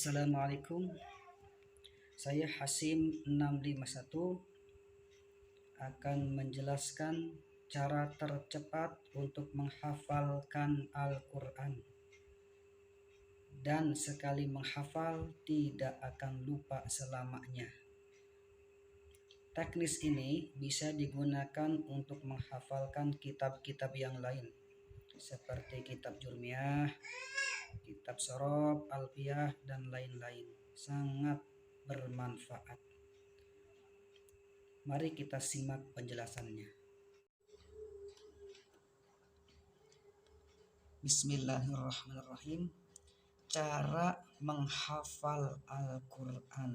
Assalamualaikum. Saya Hasim 651 akan menjelaskan cara tercepat untuk menghafalkan Al-Quran. Dan sekali menghafal tidak akan lupa selamanya. Teknis ini bisa digunakan untuk menghafalkan kitab-kitab yang lain seperti kitab Jurmiyah, kitab Sorob, Alfiyah, dan lain-lain. Sangat bermanfaat. Mari kita simak penjelasannya. Bismillahirrahmanirrahim. Cara menghafal Al-Quran.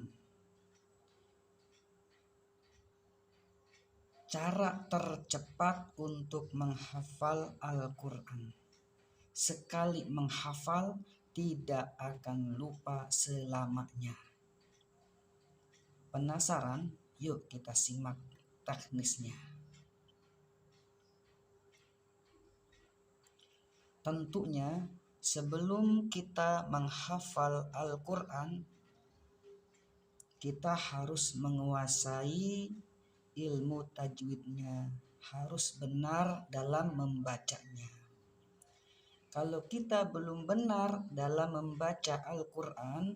Cara tercepat untuk menghafal Al-Quran. Sekali menghafal tidak akan lupa selamanya. Penasaran? Yuk kita simak teknisnya. Tentunya sebelum kita menghafal Al-Quran, kita harus menguasai ilmu tajwidnya, harus benar dalam membacanya. Kalau kita belum benar dalam membaca Al-Quran,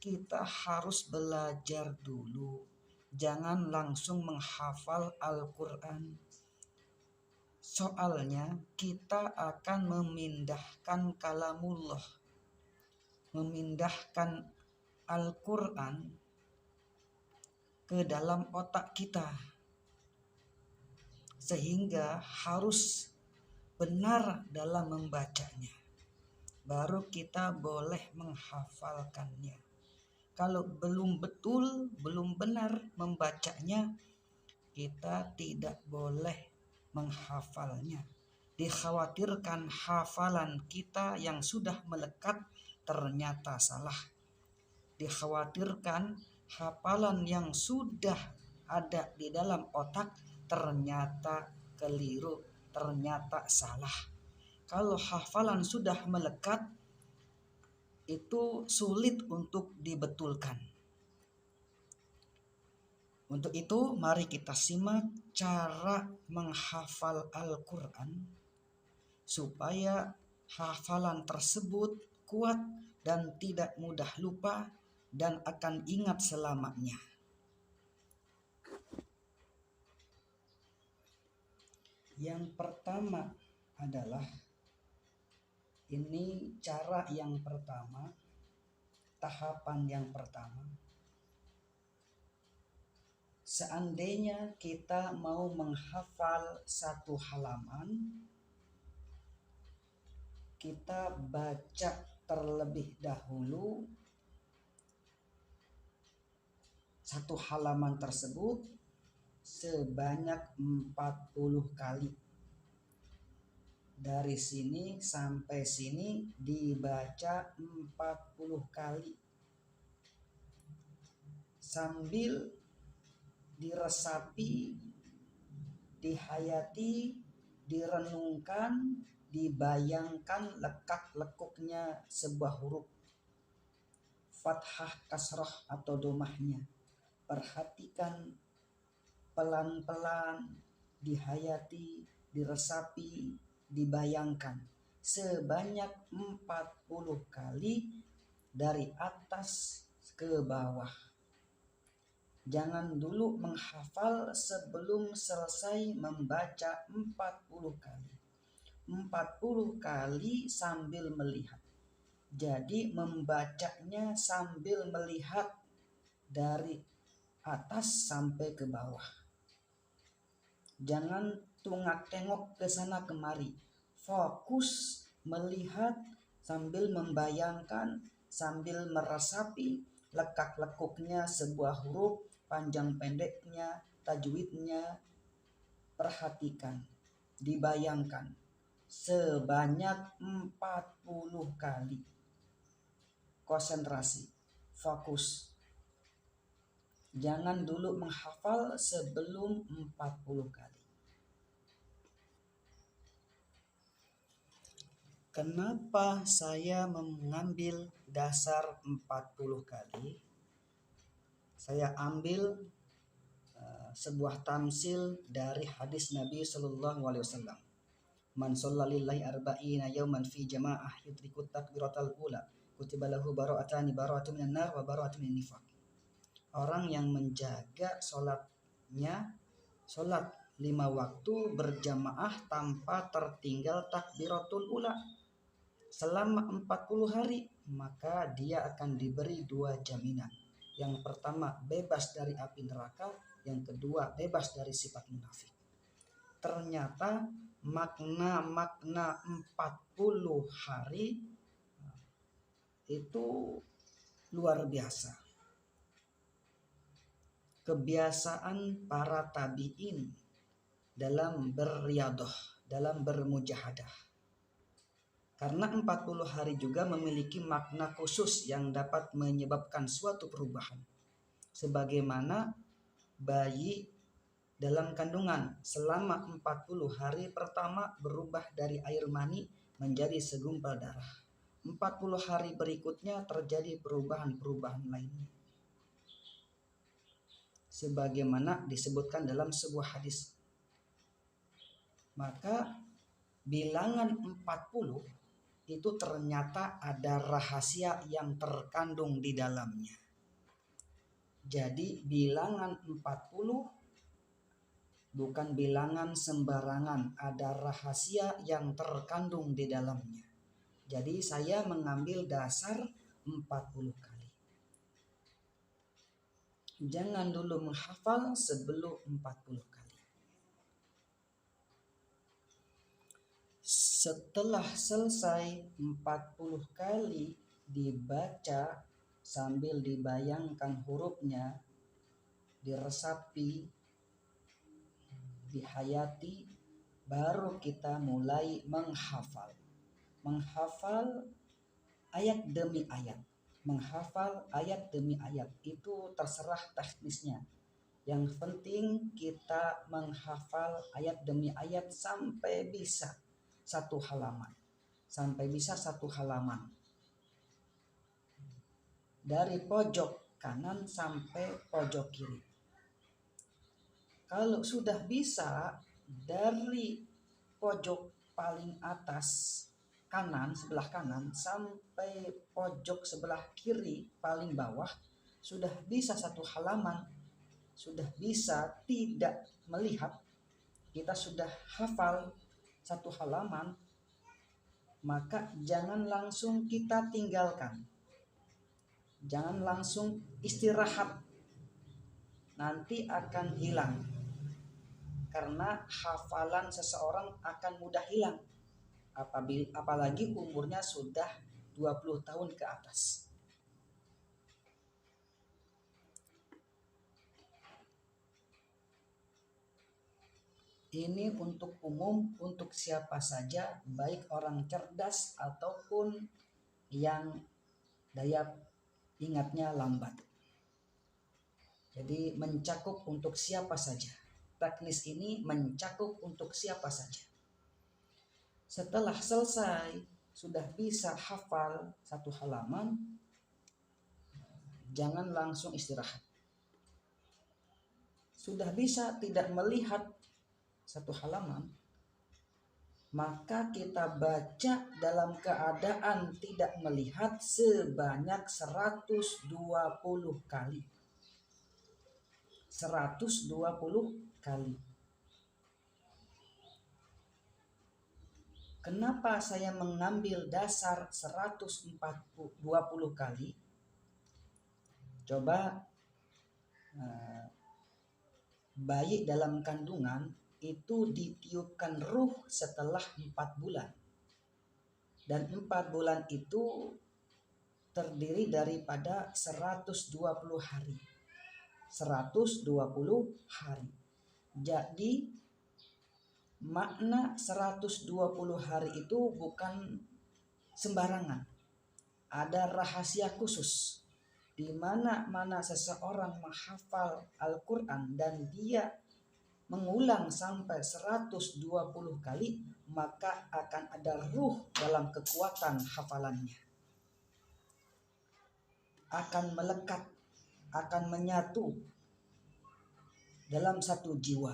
kita harus belajar dulu. Jangan langsung menghafal Al-Quran. Soalnya kita akan memindahkan kalamullah, memindahkan Al-Quran ke dalam otak kita. Sehingga harus benar dalam membacanya. Baru kita boleh menghafalkannya. Kalau belum betul, belum benar membacanya, kita tidak boleh menghafalnya. Dikhawatirkan hafalan kita yang sudah melekat ternyata salah. Dikhawatirkan hafalan yang sudah ada di dalam otak ternyata keliru, ternyata salah. Kalau hafalan sudah melekat, itu sulit untuk dibetulkan. Untuk itu, mari kita simak cara menghafal Al-Quran supaya hafalan tersebut kuat dan tidak mudah lupa dan akan ingat selamanya. Yang pertama adalah ini cara yang pertama, tahapan yang pertama. Seandainya kita mau menghafal satu halaman, kita baca terlebih dahulu satu halaman tersebut sebanyak 40 kali. Dari sini sampai sini dibaca 40 kali. Sambil diresapi, dihayati, direnungkan, dibayangkan lekak-lekuknya sebuah huruf, fathah, kasrah atau domahnya. Perhatikan pelan-pelan, dihayati, diresapi, dibayangkan sebanyak 40 kali dari atas ke bawah. Jangan dulu menghafal sebelum selesai membaca 40 kali. 40 kali sambil melihat. Jadi membacanya sambil melihat dari atas sampai ke bawah. Jangan tengok ke sana kemari. Fokus melihat sambil membayangkan, sambil meresapi lekak-lekuknya sebuah huruf, panjang pendeknya, tajwidnya. Perhatikan, dibayangkan sebanyak 40 kali. Konsentrasi, fokus. Jangan dulu menghafal sebelum 40 kali. Kenapa saya mengambil dasar 40 kali? Saya ambil sebuah tamsil dari hadis Nabi Sallallahu Alaihi Wasallam. Man shallalillahi arba'ina yawman fi jama'ah yudrikut takbiratal ula kutiba lahu bara'atun minan nar wa bara'atun minan nifaq. Orang yang menjaga sholatnya, sholat 5 waktu berjamaah tanpa tertinggal takbiratul ula selama 40 hari, maka dia akan diberi 2 jaminan. Yang pertama, bebas dari api neraka. Yang kedua, bebas dari sifat munafik. Ternyata makna 40 hari itu luar biasa. Kebiasaan para tabi'in dalam berriadah, dalam bermujahadah. Karena 40 hari juga memiliki makna khusus yang dapat menyebabkan suatu perubahan. Sebagaimana bayi dalam kandungan selama 40 hari pertama berubah dari air mani menjadi segumpal darah. 40 hari berikutnya terjadi perubahan-perubahan lainnya. Sebagaimana disebutkan dalam sebuah hadis. Maka bilangan 40 itu ternyata ada rahasia yang terkandung di dalamnya. Jadi bilangan 40 bukan bilangan sembarangan, ada rahasia yang terkandung di dalamnya. Jadi saya mengambil dasar 40 kali. Jangan dulu menghafal sebelum 40 kali. Setelah selesai 40 kali dibaca sambil dibayangkan hurufnya, diresapi, dihayati, baru kita mulai menghafal. Menghafal ayat demi ayat. Menghafal ayat demi ayat itu terserah teknisnya. Yang penting kita menghafal ayat demi ayat sampai bisa satu halaman. Dari pojok kanan sampai pojok kiri. Kalau sudah bisa dari pojok paling atas kanan, sebelah kanan sampai pojok sebelah kiri paling bawah, sudah bisa satu halaman, sudah bisa tidak melihat, kita sudah hafal satu halaman, maka jangan langsung kita tinggalkan. Jangan langsung istirahat. Nanti akan hilang. Karena hafalan seseorang akan mudah hilang. Apalagi umurnya sudah 20 tahun ke atas. Ini untuk umum, untuk siapa saja, baik orang cerdas ataupun yang daya ingatnya lambat. Jadi mencakup untuk siapa saja. Teknis ini mencakup untuk siapa saja. Setelah selesai, sudah bisa hafal satu halaman, jangan langsung istirahat. Sudah bisa tidak melihat satu halaman, maka kita baca dalam keadaan tidak melihat sebanyak 120 kali. 120 kali. Kenapa saya mengambil dasar 120 kali? Coba bayi dalam kandungan itu ditiupkan ruh setelah 4 bulan. Dan 4 bulan itu terdiri daripada 120 hari. 120 hari. Jadi makna 120 hari itu bukan sembarangan. Ada rahasia khusus. Di mana seseorang menghafal Al-Quran dan dia mengulang sampai 120 kali, maka akan ada ruh dalam kekuatan hafalannya. Akan melekat, akan menyatu dalam satu jiwa.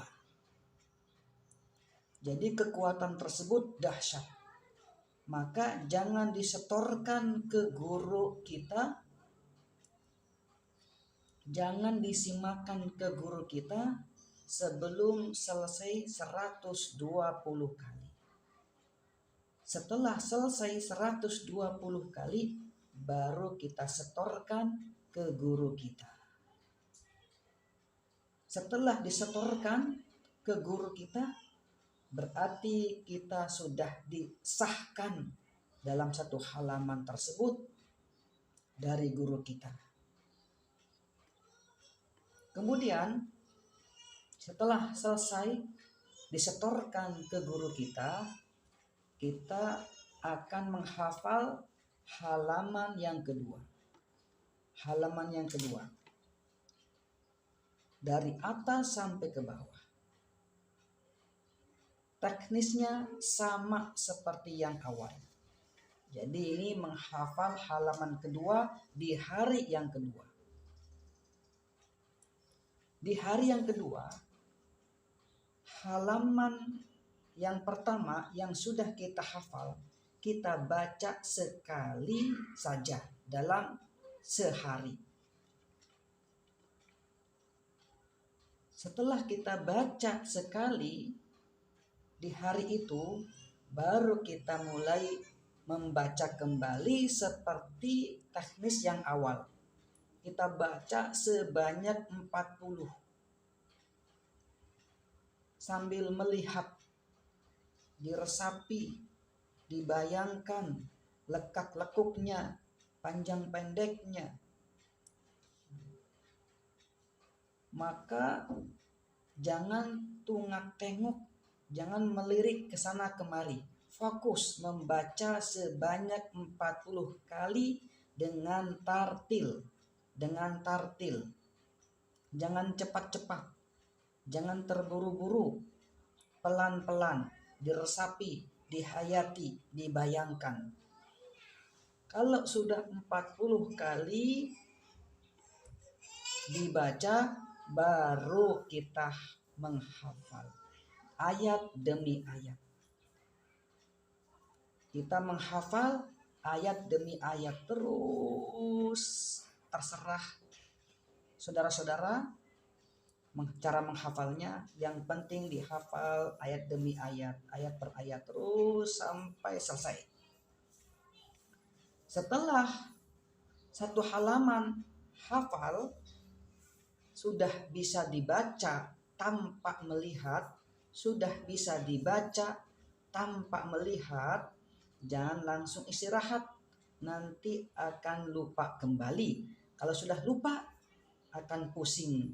Jadi kekuatan tersebut dahsyat. Maka jangan disetorkan ke guru kita, jangan disimakan ke guru kita sebelum selesai 120 kali. Setelah selesai 120 kali, baru kita setorkan ke guru kita. Setelah disetorkan ke guru kita, berarti kita sudah disahkan dalam satu halaman tersebut dari guru kita. Kemudian setelah selesai disetorkan ke guru kita, kita akan menghafal halaman yang kedua. Halaman yang kedua. Dari atas sampai ke bawah. Teknisnya sama seperti yang awal. Jadi ini menghafal halaman kedua di hari yang kedua. Di hari yang kedua, halaman yang pertama yang sudah kita hafal, kita baca sekali saja dalam sehari. Setelah kita baca sekali di hari itu, baru kita mulai membaca kembali seperti teknis yang awal. Kita baca sebanyak 40. Sambil melihat, diresapi, dibayangkan lekak-lekuknya, panjang pendeknya. Maka jangan tungak-tengok, jangan melirik ke sana kemari. Fokus membaca sebanyak 40 kali dengan tartil. Jangan cepat-cepat, jangan terburu-buru, pelan-pelan, diresapi, dihayati, dibayangkan. Kalau sudah 40 kali dibaca, baru kita menghafal ayat demi ayat. Kita menghafal ayat demi ayat terus, terserah saudara-saudara cara menghafalnya. Yang penting dihafal ayat demi ayat, ayat per ayat terus sampai selesai. Setelah satu halaman hafal, sudah bisa dibaca tanpa melihat, sudah bisa dibaca tanpa melihat, jangan langsung istirahat, nanti akan lupa kembali. Kalau sudah lupa, akan pusing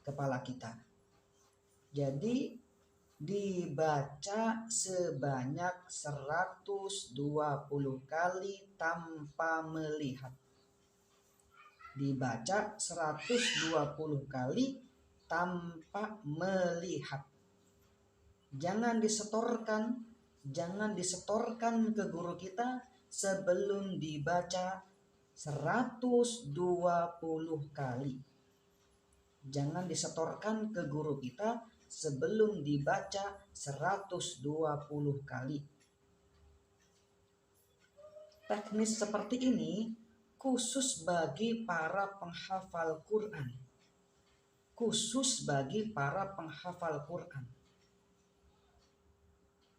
kepala kita. Jadi dibaca sebanyak 120 kali tanpa melihat. Dibaca 120 kali tanpa melihat. Jangan disetorkan ke guru kita sebelum dibaca 120 kali. Jangan disetorkan ke guru kita sebelum dibaca 120 kali. Teknis seperti ini khusus bagi para penghafal Quran. Khusus bagi para penghafal Quran.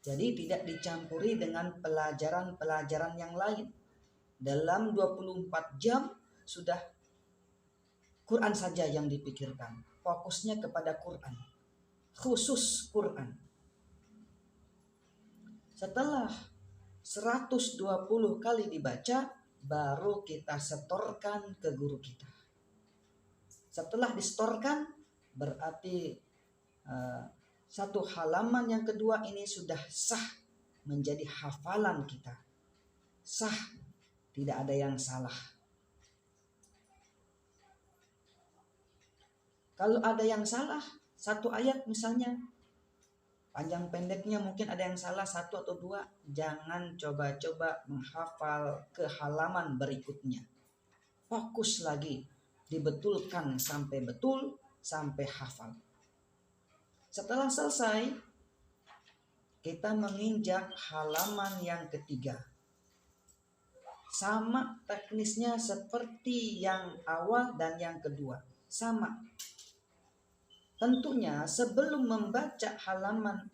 Jadi tidak dicampuri dengan pelajaran-pelajaran yang lain. Dalam 24 jam sudah Quran saja yang dipikirkan. Fokusnya kepada Quran. Khusus Quran. Setelah 120 kali dibaca, baru kita setorkan ke guru kita. Setelah disetorkan, berarti satu halaman yang kedua ini sudah sah menjadi hafalan kita. Sah, tidak ada yang salah. Kalau ada yang salah, satu ayat misalnya Panjang pendeknya mungkin ada yang salah satu atau dua. Jangan coba-coba menghafal ke halaman berikutnya. Fokus lagi, dibetulkan sampai betul, sampai hafal. Setelah selesai, kita menginjak halaman yang ketiga. Sama teknisnya seperti yang awal dan yang kedua. Sama. Tentunya sebelum membaca halaman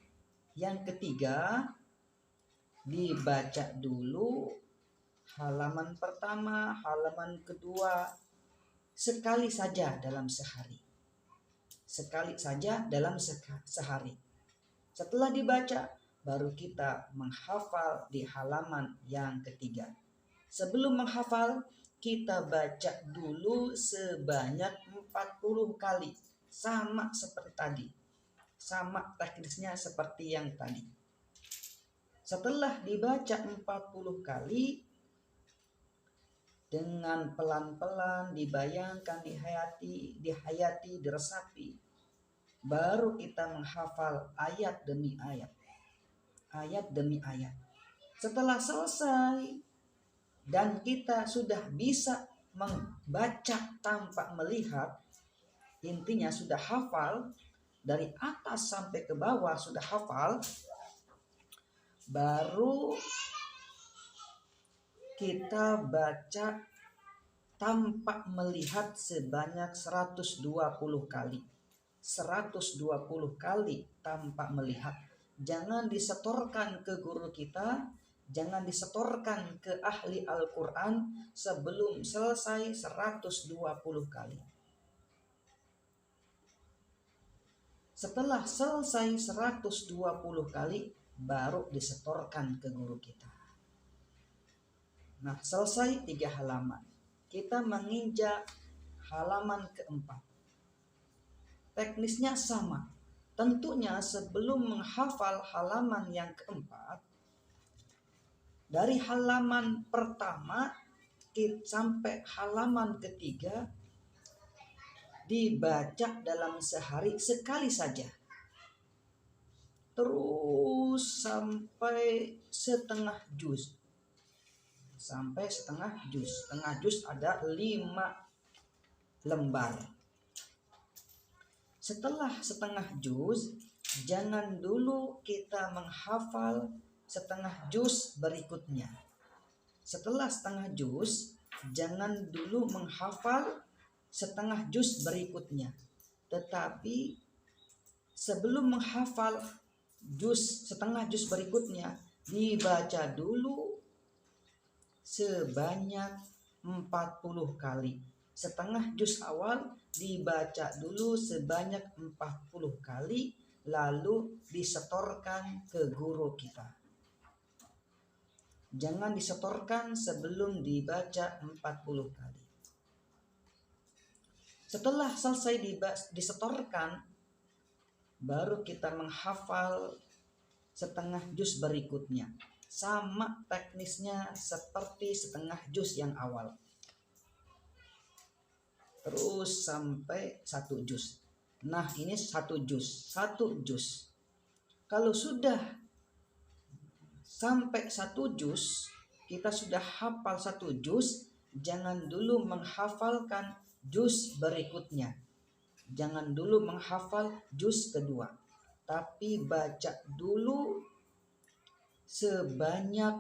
yang ketiga, dibaca dulu halaman pertama, halaman kedua, sekali saja dalam sehari. Sekali saja dalam sehari. Setelah dibaca, baru kita menghafal di halaman yang ketiga. Sebelum menghafal, kita baca dulu sebanyak 40 kali. Sama seperti tadi. Sama teknisnya seperti yang tadi. Setelah dibaca 40 kali, dengan pelan-pelan dibayangkan, dihayati, diresapi, baru kita menghafal ayat demi ayat. Ayat demi ayat. Setelah selesai dan kita sudah bisa membaca tanpa melihat, intinya sudah hafal, dari atas sampai ke bawah sudah hafal, baru kita baca tanpa melihat sebanyak 120 kali. 120 kali tanpa melihat. Jangan disetorkan ke guru kita, jangan disetorkan ke ahli Al-Quran sebelum selesai 120 kali. Setelah selesai 120 kali, baru disetorkan ke guru kita. Nah, selesai 3 halaman. Kita menginjak halaman keempat. Teknisnya sama. Tentunya sebelum menghafal halaman yang keempat, dari halaman pertama sampai halaman ketiga, dibaca dalam sehari sekali saja. Terus sampai setengah juz. Sampai setengah juz. Setengah juz ada 5 lembar. Setelah setengah juz, jangan dulu kita menghafal setengah juz berikutnya. Setelah setengah juz, jangan dulu menghafal setengah juz berikutnya. Tetapi sebelum menghafal setengah juz berikutnya, dibaca dulu sebanyak 40 kali. Setengah juz awal dibaca dulu sebanyak 40 kali, lalu disetorkan ke guru kita. Jangan disetorkan sebelum dibaca 40 kali. Setelah selesai disetorkan, baru kita menghafal setengah juz berikutnya. Sama teknisnya seperti setengah juz yang awal. Terus sampai 1 juz. Nah, ini 1 juz. 1 juz. Kalau sudah sampai 1 juz, kita sudah hafal 1 juz, jangan dulu menghafalkan juz berikutnya. Jangan dulu menghafal juz kedua, tapi baca dulu sebanyak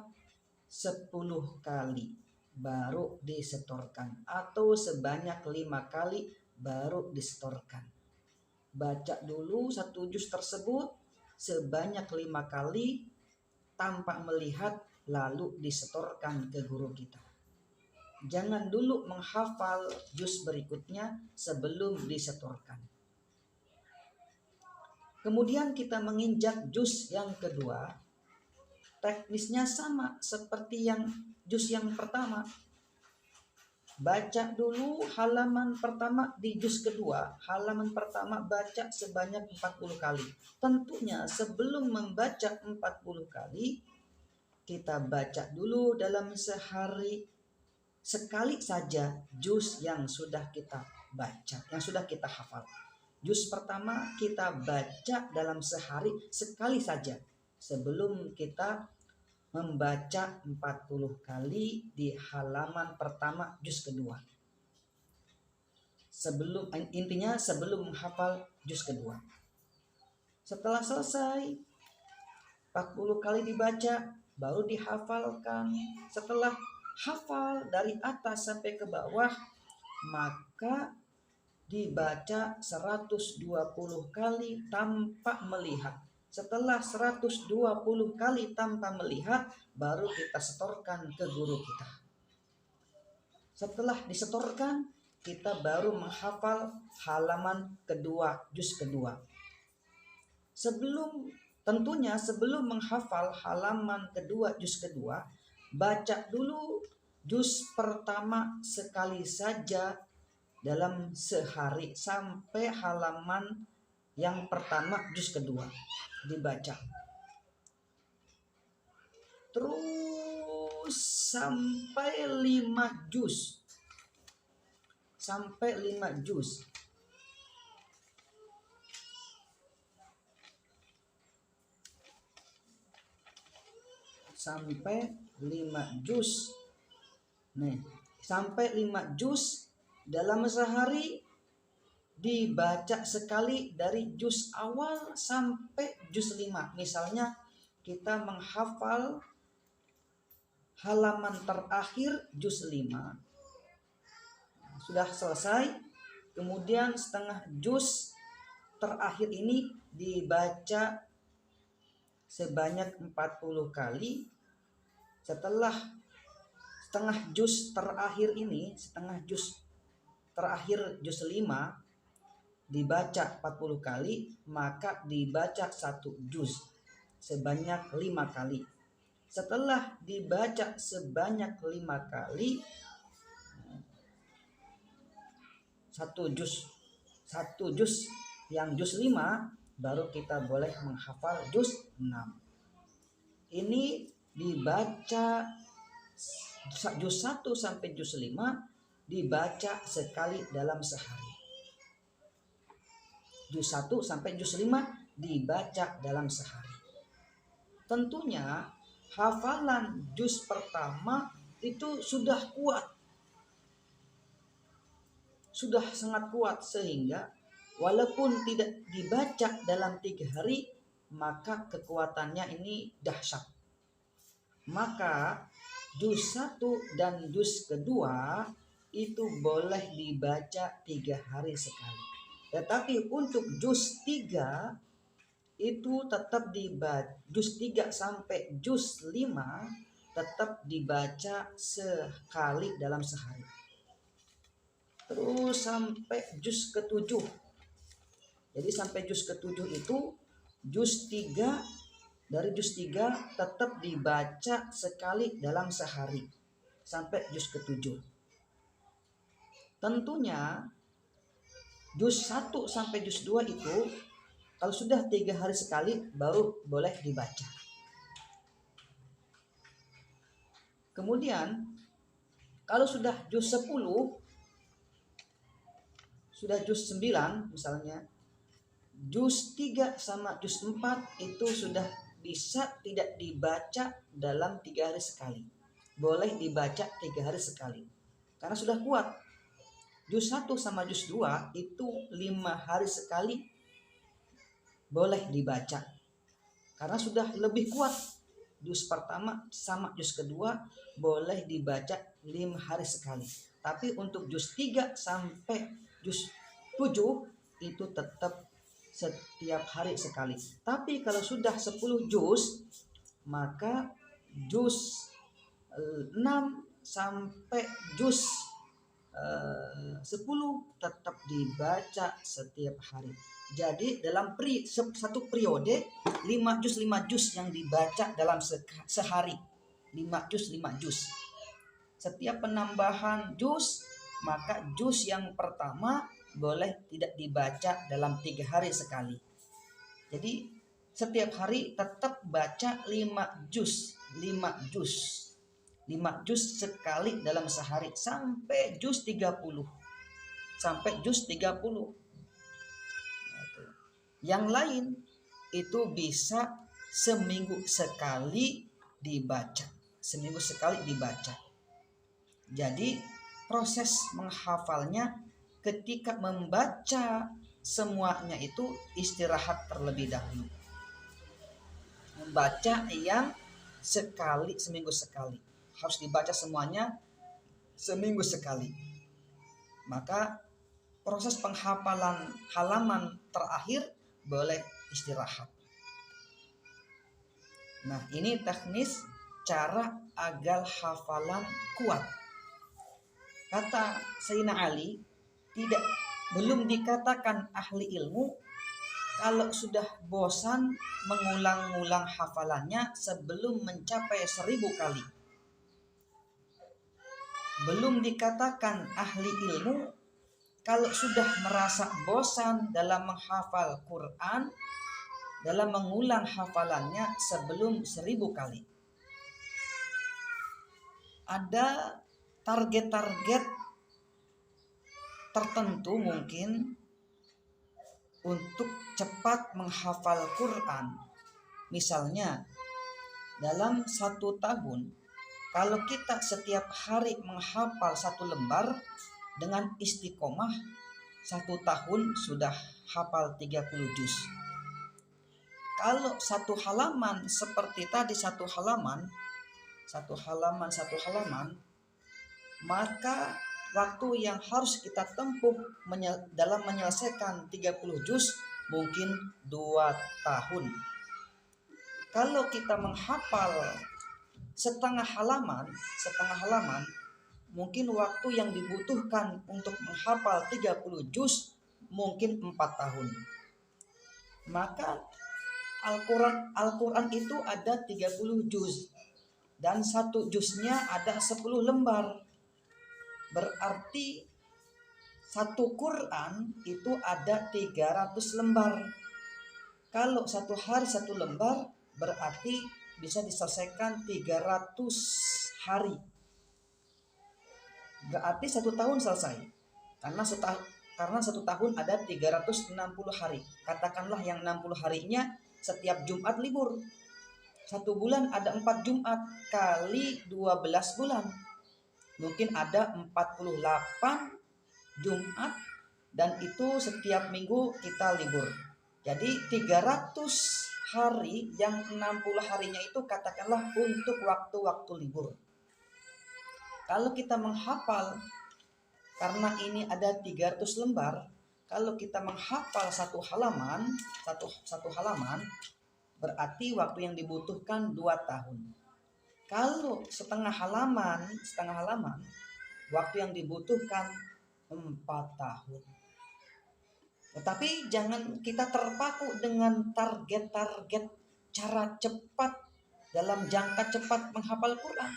10 kali baru disetorkan, atau sebanyak 5 kali baru disetorkan. Baca dulu 1 juz tersebut sebanyak 5 kali tanpa melihat, lalu disetorkan ke guru kita. Jangan dulu menghafal juz berikutnya sebelum disetorkan. Kemudian kita menginjak juz yang kedua. Teknisnya sama seperti yang juz yang pertama. Baca dulu halaman pertama di juz kedua. Halaman pertama baca sebanyak 40 kali. Tentunya sebelum membaca 40 kali, kita baca dulu dalam sehari sekali saja juz yang sudah kita baca, yang sudah kita hafal. Juz pertama kita baca dalam sehari sekali saja sebelum kita membaca 40 kali di halaman pertama juz kedua. Sebelum menghafal juz kedua. Setelah selesai 40 kali dibaca, baru dihafalkan. Setelah hafal dari atas sampai ke bawah, maka dibaca 120 kali tanpa melihat. Setelah 120 kali tanpa melihat, baru kita setorkan ke guru kita. Setelah disetorkan, kita baru menghafal halaman kedua, juz kedua. Tentunya sebelum menghafal halaman kedua, juz kedua, baca dulu juz pertama sekali saja dalam sehari sampai halaman yang pertama juz kedua dibaca. Terus sampai 5 juz. Sampai 5 juz. Sampai 5 juz. Nih, sampai 5 juz dalam sehari dibaca sekali dari juz awal sampai juz 5. Misalnya kita menghafal halaman terakhir juz 5. Sudah selesai, kemudian setengah juz terakhir ini dibaca sebanyak 40 kali. Setelah setengah juz terakhir ini, setengah juz terakhir juz 5 dibaca 40 kali, maka dibaca 1 juz sebanyak 5 kali. Setelah dibaca sebanyak 5 kali, 1 juz yang juz 5, baru kita boleh menghafal juz 6. Ini dibaca juz 1 sampai juz 5 dibaca sekali dalam sehari. Juz 1 sampai juz 5 dibaca dalam sehari. Tentunya hafalan juz pertama itu sudah kuat. Sudah sangat kuat sehingga walaupun tidak dibaca dalam 3 hari, maka kekuatannya ini dahsyat. Maka juz 1 dan juz kedua itu boleh dibaca 3 hari sekali. Tetapi untuk juz 3 itu tetap dibaca, juz 3 sampai juz 5 tetap dibaca sekali dalam sehari. Terus sampai juz ke-7. Jadi sampai juz ke-7 itu juz 3, dari juz 3 tetap dibaca sekali dalam sehari sampai juz ke-7. Tentunya juz 1 sampai juz 2 itu kalau sudah 3 hari sekali baru boleh dibaca. Kemudian kalau sudah juz 10, sudah juz 9 misalnya, juz 3 sama juz 4 itu sudah bisa tidak dibaca dalam 3 hari sekali. Boleh dibaca 3 hari sekali. Karena sudah kuat. Juz 1 sama juz 2 itu 5 hari sekali boleh dibaca. Karena sudah lebih kuat. Juz pertama sama juz kedua boleh dibaca 5 hari sekali. Tapi untuk juz 3 sampai juz 7 itu tetap setiap hari sekali. Tapi kalau sudah 10 juz, maka juz 6 sampai juz 10 tetap dibaca setiap hari. Jadi dalam satu periode 5 juz yang dibaca dalam sehari. 5 juz. Setiap penambahan juz, maka juz yang pertama boleh tidak dibaca dalam 3 hari sekali. Jadi setiap hari tetap baca 5 juz. 5 juz sekali dalam sehari sampai juz 30. Yang lain itu bisa seminggu sekali dibaca. Seminggu sekali dibaca. Jadi proses menghafalnya ketika membaca semuanya itu istirahat terlebih dahulu. Membaca yang sekali, seminggu sekali. Harus dibaca semuanya seminggu sekali. Maka proses penghafalan halaman terakhir boleh istirahat. Nah, ini teknis cara agar hafalan kuat. Kata Sayyidina Ali, belum dikatakan ahli ilmu kalau sudah bosan mengulang-ulang hafalannya sebelum mencapai 1000 kali. Belum dikatakan ahli ilmu kalau sudah merasa bosan dalam menghafal Quran, dalam mengulang hafalannya sebelum 1000 kali. Ada target-target tertentu mungkin untuk cepat menghafal Quran. Misalnya dalam 1 tahun, kalau kita setiap hari menghafal 1 lembar dengan istiqomah, 1 tahun sudah hafal 30 juz. Kalau 1 halaman seperti tadi, 1 halaman, maka waktu yang harus kita tempuh dalam menyelesaikan 30 juz mungkin 2 tahun. Kalau kita menghafal setengah halaman, mungkin waktu yang dibutuhkan untuk menghafal 30 juz mungkin 4 tahun. Maka Al-Quran itu ada 30 juz dan 1 juznya ada 10 lembar. Berarti 1 Quran itu ada 300 lembar. Kalau 1 hari 1 lembar berarti bisa diselesaikan 300 hari. Berarti 1 tahun selesai. Karena 1 tahun ada 360 hari. Katakanlah yang 60 harinya setiap Jumat libur. 1 bulan ada 4 Jumat kali 12 bulan. Mungkin ada 48 Jumat dan itu setiap minggu kita libur. Jadi 300 hari yang 60 harinya itu katakanlah untuk waktu-waktu libur. Kalau kita menghafal, karena ini ada 300 lembar, kalau kita menghafal 1 halaman, berarti waktu yang dibutuhkan 2 tahun. Kalau setengah halaman, waktu yang dibutuhkan 4 tahun. Tetapi jangan kita terpaku dengan target-target cara cepat dalam jangka cepat menghafal Quran.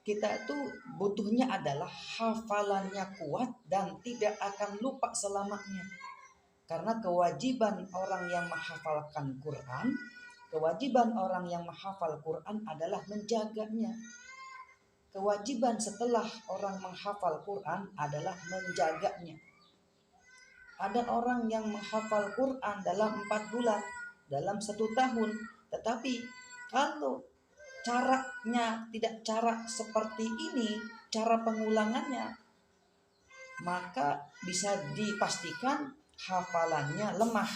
Kita itu butuhnya adalah hafalannya kuat dan tidak akan lupa selamanya. Karena kewajiban orang yang menghafalkan Quran, kewajiban orang yang menghafal Quran adalah menjaganya. Kewajiban setelah orang menghafal Quran adalah menjaganya. Ada orang yang menghafal Quran dalam 4 bulan, dalam 1 tahun. Tetapi kalau caranya tidak cara seperti ini, cara pengulangannya, maka bisa dipastikan hafalannya lemah.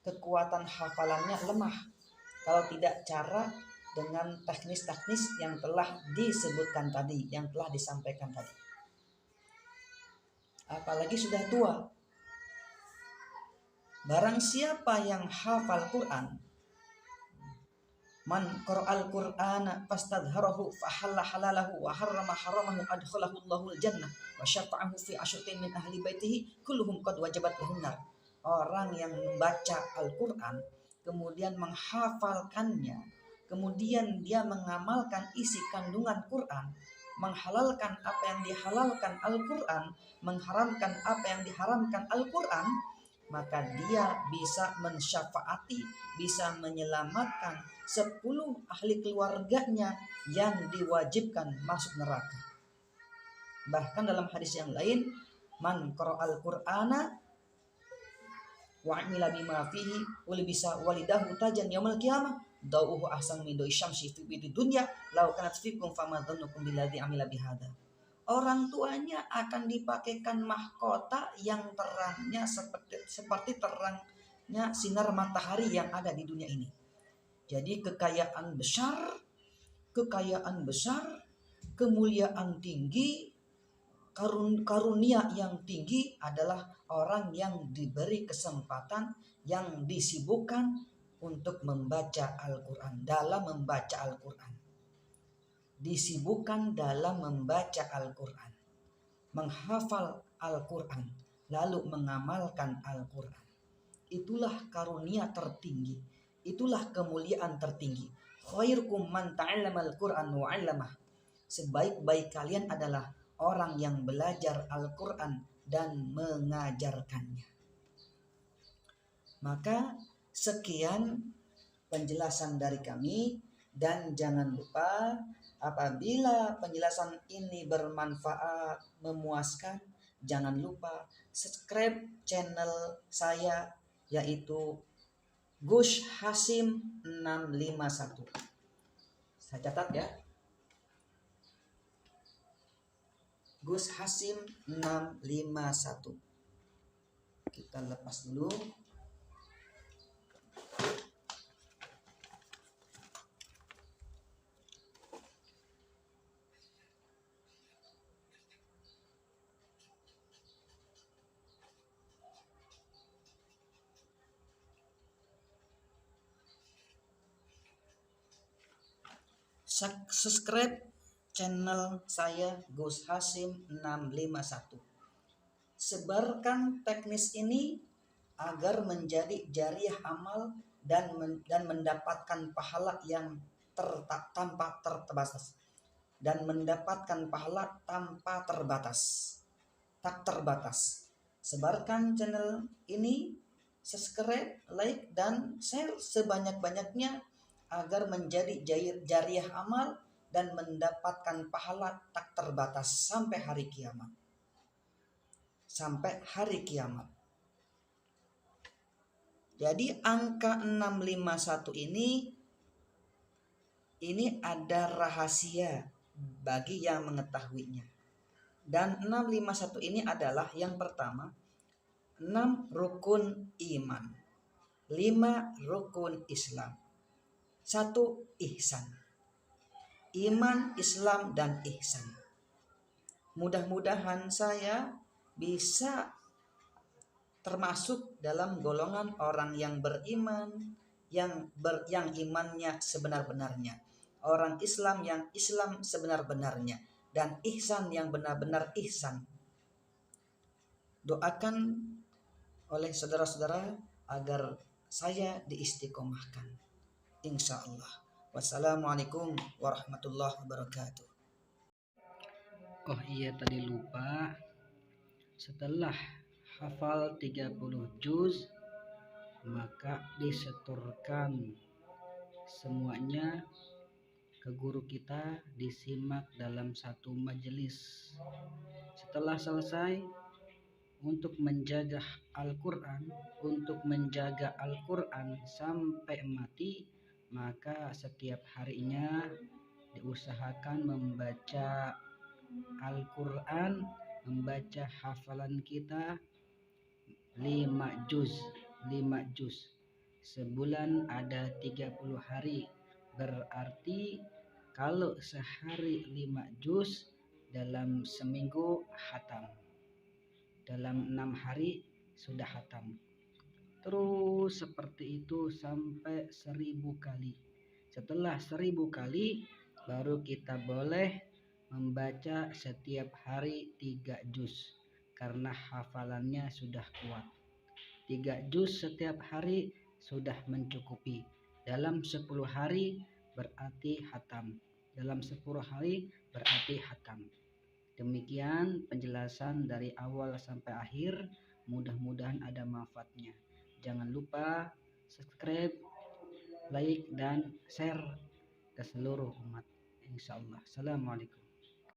Kekuatan hafalannya lemah. Kalau tidak cara dengan teknis-teknis yang telah disebutkan tadi, yang telah disampaikan tadi. Apalagi sudah tua. Barang siapa yang hafal Quran, man qara'al Qur'ana fastadharahu fahalla halalahu wa harrama haramahu adkhalahu Allahul jannah wa syafa'ahu fi asyratin min ahli baitihi kulluhum qad wajabat lahun nar. Orang yang membaca Al-Quran kemudian menghafalkannya, kemudian dia mengamalkan isi kandungan Quran, menghalalkan apa yang dihalalkan Al-Quran, mengharamkan apa yang diharamkan Al-Quran, maka dia bisa mensyafaati, bisa menyelamatkan 10 ahli keluarganya yang diwajibkan masuk neraka. Bahkan dalam hadis yang lain, man qara'al Qur'ana wa amila bima fihi wal bisa walidahu tajan yaumil qiyamah dauhu ahsan min dawi syamsi fi dunya law kanat fikum fama dhannukum billadzi amila bihadza. Orang tuanya akan dipakaikan mahkota yang terangnya seperti terangnya sinar matahari yang ada di dunia ini. Jadi kekayaan besar, kemuliaan tinggi, karunia yang tinggi adalah orang yang diberi kesempatan, yang disibukkan untuk membaca Al-Quran, dalam membaca Al-Quran. Disibukkan dalam membaca Al-Quran, menghafal Al-Quran, lalu mengamalkan Al-Quran. Itulah karunia tertinggi, itulah kemuliaan tertinggi. Khairukum man ta'allama al-Qur'an wa 'allamah. Sebaik-baik kalian adalah orang yang belajar Al-Quran dan mengajarkannya. Maka sekian penjelasan dari kami, dan jangan lupa apabila penjelasan ini bermanfaat, memuaskan, jangan lupa subscribe channel saya yaitu Gus Hasim 651. Saya catat ya. Gus Hasim 651. Kita lepas dulu. Subscribe channel saya Gus Hasim 651. Sebarkan teknis ini agar menjadi jariah amal dan mendapatkan pahala yang tanpa terbatas, dan mendapatkan pahala tanpa terbatas, tak terbatas. Sebarkan channel ini, subscribe, like, dan share sebanyak-banyaknya agar menjadi jariah amal dan mendapatkan pahala tak terbatas sampai hari kiamat. Sampai hari kiamat. Jadi angka 651 ini ada rahasia bagi yang mengetahuinya. Dan 651 ini adalah yang pertama, 6 rukun iman, 5 rukun Islam, 1 ihsan. Iman, Islam, dan ihsan. Mudah-mudahan saya bisa termasuk dalam golongan orang yang beriman, yang imannya sebenar-benarnya, orang Islam yang Islam sebenar-benarnya, dan ihsan yang benar-benar ihsan. Doakan oleh saudara-saudara agar saya diistiqomahkan, insya Allah. Wassalamualaikum warahmatullahi wabarakatuh. Oh iya, tadi lupa. Setelah hafal 30 juz, maka disetorkan semuanya ke guru kita, disimak dalam satu majelis. Setelah selesai, untuk menjaga Al-Quran, sampai mati, maka setiap harinya diusahakan membaca Al-Quran, membaca hafalan kita 5 juz. Sebulan ada 30 hari. Berarti kalau sehari 5 juz, dalam seminggu hatam. Dalam 6 hari sudah hatam. Terus seperti itu sampai 1000 kali. Setelah 1000 kali baru kita boleh membaca setiap hari 3 juz, karena hafalannya sudah kuat. 3 juz setiap hari sudah mencukupi. Dalam 10 hari berarti hatam. Dalam 10 hari berarti hatam. Demikian penjelasan dari awal sampai akhir. Mudah-mudahan ada manfaatnya. Jangan lupa subscribe, like, dan share ke seluruh umat. Insyaallah. Assalamualaikum.